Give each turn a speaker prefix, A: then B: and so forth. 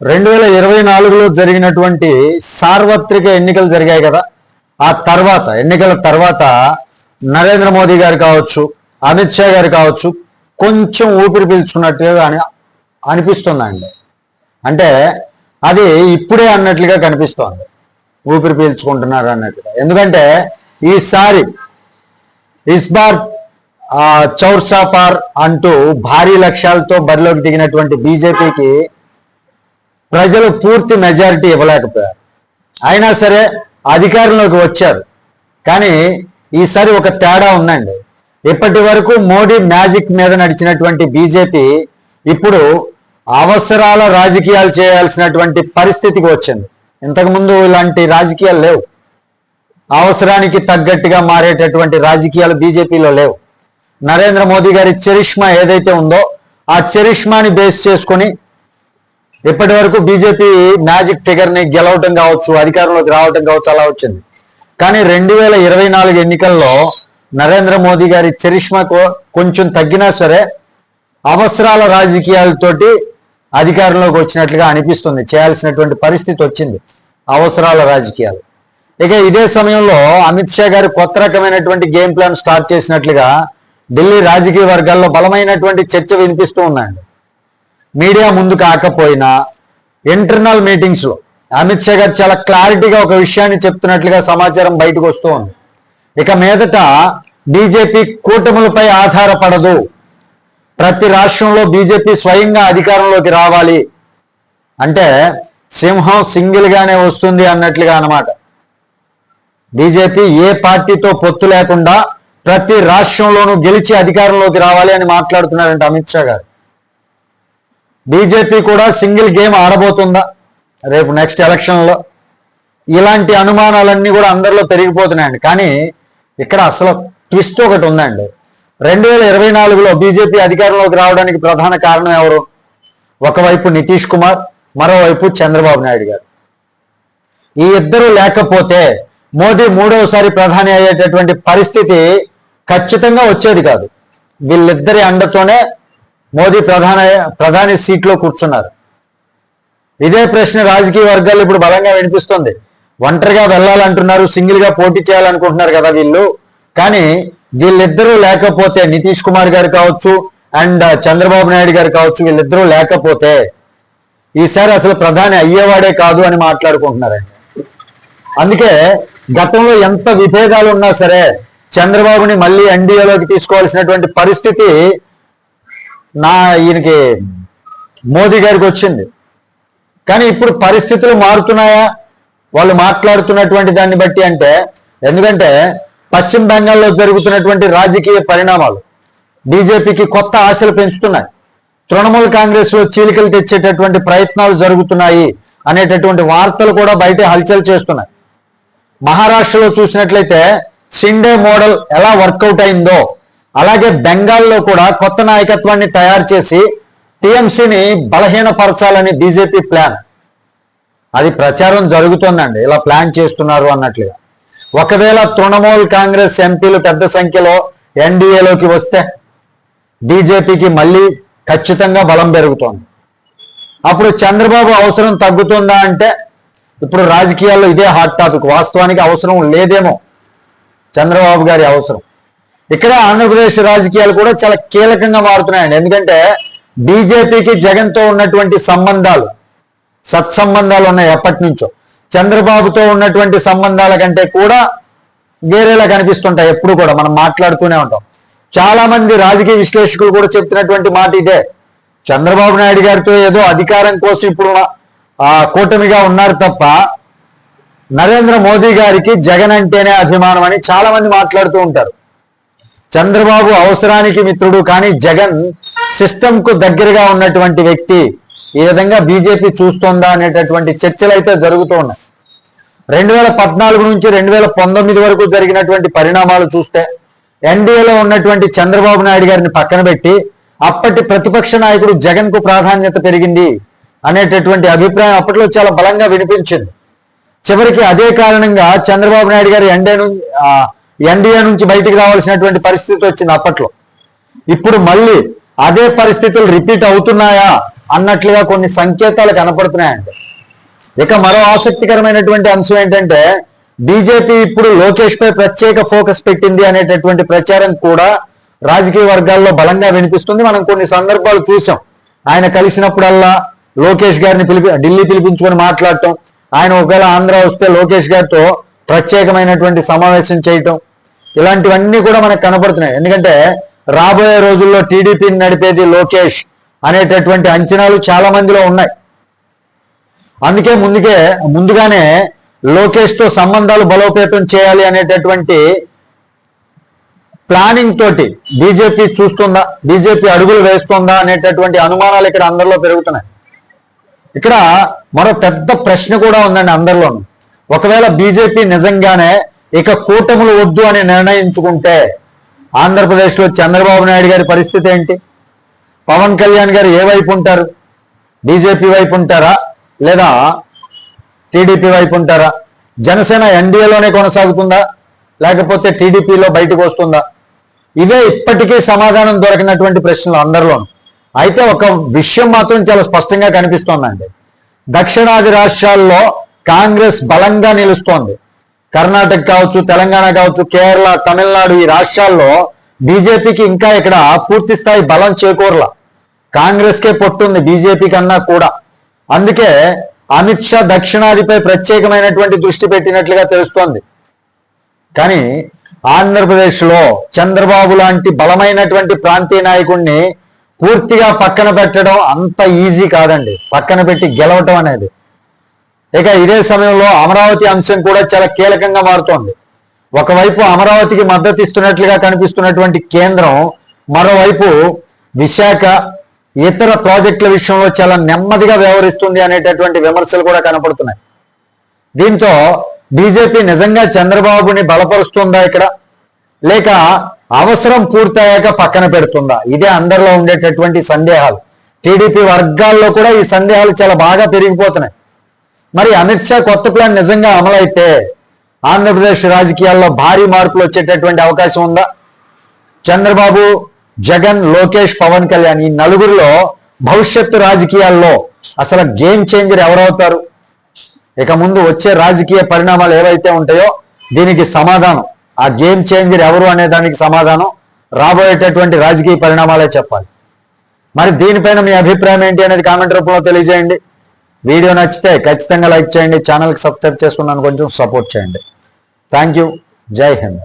A: 2024లో జరిగినటువంటి సార్వత్రిక ఎన్నికలు జరిగాయి కదా. ఆ తర్వాత ఎన్నికల తర్వాత నరేంద్ర మోదీ గారు కావచ్చు, అమిత్ షా గారు కావచ్చు, కొంచెం ఊపిరి పీల్చుకున్నట్టుగా అనిపిస్తుందండి. అంటే అది ఇప్పుడే అన్నట్లుగా కనిపిస్తోంది, ఊపిరి పీల్చుకుంటున్నారు అన్నట్లుగా. ఎందుకంటే ఈసారి ఇస్ బార్ చౌర్సా పార్ అంటూ భారీ లక్ష్యాలతో బరిలోకి దిగినటువంటి బీజేపీకి ప్రజలు పూర్తి మెజారిటీ ఇవ్వలేకపోయారు. అయినా సరే అధికారంలోకి వచ్చారు. కానీ ఈసారి ఒక తేడా ఉందండి. ఇప్పటి వరకు మోడీ మ్యాజిక్ మీద నడిచినటువంటి బీజేపీ ఇప్పుడు అవసరాల రాజకీయాలు చేయాల్సినటువంటి పరిస్థితికి వచ్చింది. ఇంతకుముందు ఇలాంటి రాజకీయాలు లేవు. అవసరానికి తగ్గట్టుగా మారేటటువంటి రాజకీయాలు బీజేపీలో లేవు. నరేంద్ర మోదీ గారి చరిష్మా ఏదైతే ఉందో ఆ చరిష్మాని బేస్ చేసుకొని ఇప్పటి వరకు బీజేపీ మ్యాజిక్ ఫిగర్ ని గెలవటం కావచ్చు, అధికారంలోకి రావటం కావచ్చు, అలా వచ్చింది. కానీ 2024 ఎన్నికల్లో నరేంద్ర మోదీ గారి చరిష్మా కొంచెం తగ్గినా సరే అవసరాల రాజకీయాలతోటి అధికారంలోకి వచ్చినట్లుగా అనిపిస్తుంది. చేయాల్సినటువంటి పరిస్థితి వచ్చింది, అవసరాల రాజకీయాలు. ఇక ఇదే సమయంలో అమిత్ షా గారు కొత్త రకమైనటువంటి గేమ్ ప్లాన్ స్టార్ట్ చేసినట్లుగా ఢిల్లీ రాజకీయ వర్గాల్లో బలమైనటువంటి చర్చ వినిపిస్తూ ఉందండి. మీడియా ముందు కాకపోయినా ఇంటర్నల్ మీటింగ్స్ లో అమిత్ షా గారు చాలా క్లారిటీగా ఒక విషయాన్ని చెప్తున్నట్లుగా సమాచారం బయటకు వస్తూ ఉంది. ఇక మీదట బీజేపీ కూటములపై ఆధారపడదు, ప్రతి రాష్ట్రంలో బీజేపీ స్వయంగా అధికారంలోకి రావాలి అంటే సింహం సింగిల్ గానే వస్తుంది అన్నట్లుగా అన్నమాట. బీజేపీ ఏ పార్టీతో పొత్తు లేకుండా ప్రతి రాష్ట్రంలోనూ గెలిచి అధికారంలోకి రావాలి అని మాట్లాడుతున్నారంట అమిత్ షా గారు. బీజేపీ కూడా సింగిల్ గేమ్ ఆడబోతుందా రేపు నెక్స్ట్ ఎలక్షన్లో? ఇలాంటి అనుమానాలన్నీ కూడా అందరిలో పెరిగిపోతున్నాయండి. కానీ ఇక్కడ అసలు ట్విస్ట్ ఒకటి ఉందండి. 2024లో బీజేపీ అధికారంలోకి రావడానికి ప్రధాన కారణం ఎవరు? ఒకవైపు నితీష్ కుమార్, మరోవైపు చంద్రబాబు నాయుడు గారు. ఈ ఇద్దరు లేకపోతే మోదీ మూడవసారి ప్రధాని అయ్యేటటువంటి పరిస్థితి ఖచ్చితంగా వచ్చేది కాదు. వీళ్ళిద్దరి అండతోనే మోదీ ప్రధాని సీట్లో కూర్చున్నారు. ఇదే ప్రశ్న రాజకీయ వర్గాలు ఇప్పుడు బలంగా వినిపిస్తుంది. ఒంటరిగా వెళ్ళాలంటున్నారు, సింగిల్ గా పోటీ చేయాలనుకుంటున్నారు కదా వీళ్ళు. కానీ వీళ్ళిద్దరూ లేకపోతే, నితీష్ కుమార్ గారు కావచ్చు అండ్ చంద్రబాబు నాయుడు గారు కావచ్చు, వీళ్ళిద్దరూ లేకపోతే ఈసారి అసలు ప్రధాని అయ్యేవాడే కాదు అని మాట్లాడుకుంటున్నారండి. అందుకే గతంలో ఎంత విభేదాలు ఉన్నా సరే చంద్రబాబుని మళ్ళీ ఎన్డీఏలోకి తీసుకోవాల్సినటువంటి పరిస్థితి ఈయనకి మోదీ గారికి వచ్చింది. కానీ ఇప్పుడు పరిస్థితులు మారుతున్నాయా వాళ్ళు మాట్లాడుతున్నటువంటి దాన్ని బట్టి అంటే? ఎందుకంటే పశ్చిమ బెంగాల్లో జరుగుతున్నటువంటి రాజకీయ పరిణామాలు బీజేపీకి కొత్త ఆశలు పెంచుతున్నాయి. తృణమూల్ కాంగ్రెస్ లో చీలికలు తెచ్చేటటువంటి ప్రయత్నాలు జరుగుతున్నాయి అనేటటువంటి వార్తలు కూడా బయట హల్చల్ చేస్తున్నాయి. మహారాష్ట్రలో చూసినట్లయితే షిండే మోడల్ ఎలా వర్కౌట్ అయిందో అలాగే బెంగాల్లో కూడా కొత్త నాయకత్వాన్ని తయారు చేసి టీఎంసీని బలహీనపరచాలని బీజేపీ ప్లాన్. అది ప్రచారం జరుగుతుందండి, ఇలా ప్లాన్ చేస్తున్నారు అన్నట్లుగా. ఒకవేళ తృణమూల్ కాంగ్రెస్ ఎంపీలు పెద్ద సంఖ్యలో ఎన్డీఏలోకి వస్తే బీజేపీకి మళ్ళీ ఖచ్చితంగా బలం పెరుగుతోంది. అప్పుడు చంద్రబాబు అవసరం తగ్గుతుందా అంటే ఇప్పుడు రాజకీయాల్లో ఇదే హాట్ టాపిక్. వాస్తవానికి అవసరం లేదేమో చంద్రబాబు గారి అవసరం. ఇక్కడ ఆంధ్రప్రదేశ్ రాజకీయాలు కూడా చాలా కీలకంగా మారుతున్నాయండి. ఎందుకంటే బీజేపీకి జగన్తో ఉన్నటువంటి సంబంధాలు, సత్సంబంధాలు ఉన్నాయి ఎప్పటి నుంచో. చంద్రబాబుతో ఉన్నటువంటి సంబంధాల కంటే కూడా వేరేలా కనిపిస్తుంటాయి. ఎప్పుడు కూడా మనం మాట్లాడుతూనే ఉంటాం. చాలా మంది రాజకీయ విశ్లేషకులు కూడా చెప్తున్నటువంటి మాట ఇదే. చంద్రబాబు నాయుడు గారితో ఏదో అధికారం కోసం ఇప్పుడు కూటమిగా ఉన్నారు తప్ప నరేంద్ర మోదీ గారికి జగన్ అంటేనే అభిమానం అని చాలా మంది మాట్లాడుతూ ఉంటారు. చంద్రబాబు అవసరానికి మిత్రుడు, కానీ జగన్ సిస్టమ్ కు దగ్గరగా ఉన్నటువంటి వ్యక్తి. ఈ విధంగా బీజేపీ చూస్తోందా అనేటటువంటి చర్చలు అయితే జరుగుతూ ఉన్నాయి. 2014 నుంచి 2019 వరకు జరిగినటువంటి పరిణామాలు చూస్తే ఎన్డీఏలో ఉన్నటువంటి చంద్రబాబు నాయుడు గారిని పక్కన పెట్టి అప్పటి ప్రతిపక్ష నాయకుడు జగన్ కు ప్రాధాన్యత పెరిగింది అనేటటువంటి అభిప్రాయం అప్పట్లో చాలా బలంగా వినిపించింది. చివరికి అదే కారణంగా చంద్రబాబు నాయుడు గారు ఎన్డీఏ నుంచి బయటికి రావాల్సినటువంటి పరిస్థితి వచ్చింది అప్పట్లో. ఇప్పుడు మళ్ళీ అదే పరిస్థితులు రిపీట్ అవుతున్నాయా అన్నట్లుగా కొన్ని సంకేతాలు కనపడుతున్నాయండి. ఇక మరో ఆసక్తికరమైనటువంటి అంశం ఏంటంటే బీజేపీ ఇప్పుడు లోకేష్ పై ప్రత్యేక ఫోకస్ పెట్టింది అనేటటువంటి ప్రచారం కూడా రాజకీయ వర్గాల్లో బలంగా వినిపిస్తుంది. మనం కొన్ని సందర్భాలు చూసాం. ఆయన కలిసినప్పుడల్లా లోకేష్ గారిని ఢిల్లీ పిలిపించుకొని మాట్లాడటం, ఆయన ఒకవేళ ఆంధ్ర వస్తే లోకేష్ గారితో ప్రత్యేకమైనటువంటి సమావేశం చేయటం, ఇలాంటివన్నీ కూడా మనకు కనపడుతున్నాయి. ఎందుకంటే రాబోయే రోజుల్లో టీడీపీని నడిపేది లోకేష్ అనేటటువంటి అంచనాలు చాలా మందిలో ఉన్నాయి. అందుకే ముందుగానే లోకేష్ తో సంబంధాలు బలోపేతం చేయాలి అనేటటువంటి ప్లానింగ్ తోటి బీజేపీ చూస్తుందా, బీజేపీ అడుగులు వేస్తుందా అనేటటువంటి అనుమానాలు ఇక్కడ అందరిలో పెరుగుతున్నాయి. ఇక్కడ మరో పెద్ద ప్రశ్న కూడా ఉందండి అందరిలోనూ. ఒకవేళ బీజేపీ నిజంగానే ఇక కూటములు వద్దు అని నిర్ణయించుకుంటే ఆంధ్రప్రదేశ్లో చంద్రబాబు నాయుడు గారి పరిస్థితి ఏంటి? పవన్ కళ్యాణ్ గారు ఏ వైపు ఉంటారు? బీజేపీ వైపు ఉంటారా లేదా టీడీపీ వైపు ఉంటారా? జనసేన ఎన్డీఏలోనే కొనసాగుతుందా లేకపోతే టీడీపీలో బయటకు వస్తుందా? ఇవే ఇప్పటికీ సమాధానం దొరకినటువంటి ప్రశ్నలు అందరిలోనూ. అయితే ఒక విషయం మాత్రం చాలా స్పష్టంగా కనిపిస్తోందండి. దక్షిణాది రాష్ట్రాల్లో కాంగ్రెస్ బలంగా నిలుస్తోంది. కర్ణాటక కావచ్చు, తెలంగాణ కావచ్చు, కేరళ, తమిళనాడు, ఈ రాష్ట్రాల్లో బీజేపీకి ఇంకా ఇక్కడ పూర్తి స్థాయి బలం చేకూరలా. కాంగ్రెస్కే పొట్టుంది బీజేపీ కన్నా కూడా. అందుకే అమిత్ షా దక్షిణాదిపై ప్రత్యేకమైనటువంటి దృష్టి పెట్టినట్లుగా తెలుస్తోంది. కానీ ఆంధ్రప్రదేశ్లో చంద్రబాబు లాంటి బలమైనటువంటి ప్రాంతీయ నాయకుడిని పూర్తిగా పక్కన పెట్టడం అంత ఈజీ కాదండి, పక్కన పెట్టి గెలవటం అనేది. ఇక ఇదే సమయంలో అమరావతి అంశం కూడా చాలా కీలకంగా మారుతోంది. ఒకవైపు అమరావతికి మద్దతు ఇస్తున్నట్లుగా కనిపిస్తున్నటువంటి కేంద్రం, మరోవైపు విశాఖ ఇతర ప్రాజెక్టుల విషయంలో చాలా నెమ్మదిగా వ్యవహరిస్తుంది అనేటటువంటి విమర్శలు కూడా కనపడుతున్నాయి. దీంతో బీజేపీ నిజంగా చంద్రబాబుని బలపరుస్తుందా ఇక్కడ, లేక అవసరం పూర్తయ్యాక పక్కన పెడుతుందా? ఇదే అందరిలో ఉండేటటువంటి సందేహాలు. టీడీపీ వర్గాల్లో కూడా ఈ సందేహాలు చాలా బాగా పెరిగిపోతున్నాయి. మరి అమిత్ షా కొత్త ప్లాన్ నిజంగా అమలైతే ఆంధ్రప్రదేశ్ రాజకీయాల్లో భారీ మార్పులు వచ్చేటటువంటి అవకాశం ఉందా? చంద్రబాబు, జగన్, లోకేష్, పవన్ కళ్యాణ్ ఈ నలుగురిలో భవిష్యత్తు రాజకీయాల్లో అసలు గేమ్ చేంజర్ ఎవరవుతారు? ఇక ముందు వచ్చే రాజకీయ పరిణామాలు ఏవైతే ఉంటాయో దీనికి సమాధానం, ఆ గేమ్ చేంజర్ ఎవరు అనే దానికి సమాధానం రాబోయేటటువంటి రాజకీయ పరిణామాలే చెప్పాలి. మరి దీనిపైన మీ అభిప్రాయం ఏంటి అనేది కామెంట్ రూపంలో తెలియజేయండి. వీడియో నచ్చితే ఖచ్చితంగా లైక్ చేయండి, ఛానల్కి సబ్స్క్రైబ్ చేసుకున్నాను కొంచెం సపోర్ట్ చేయండి. Thank you. జై హింద్.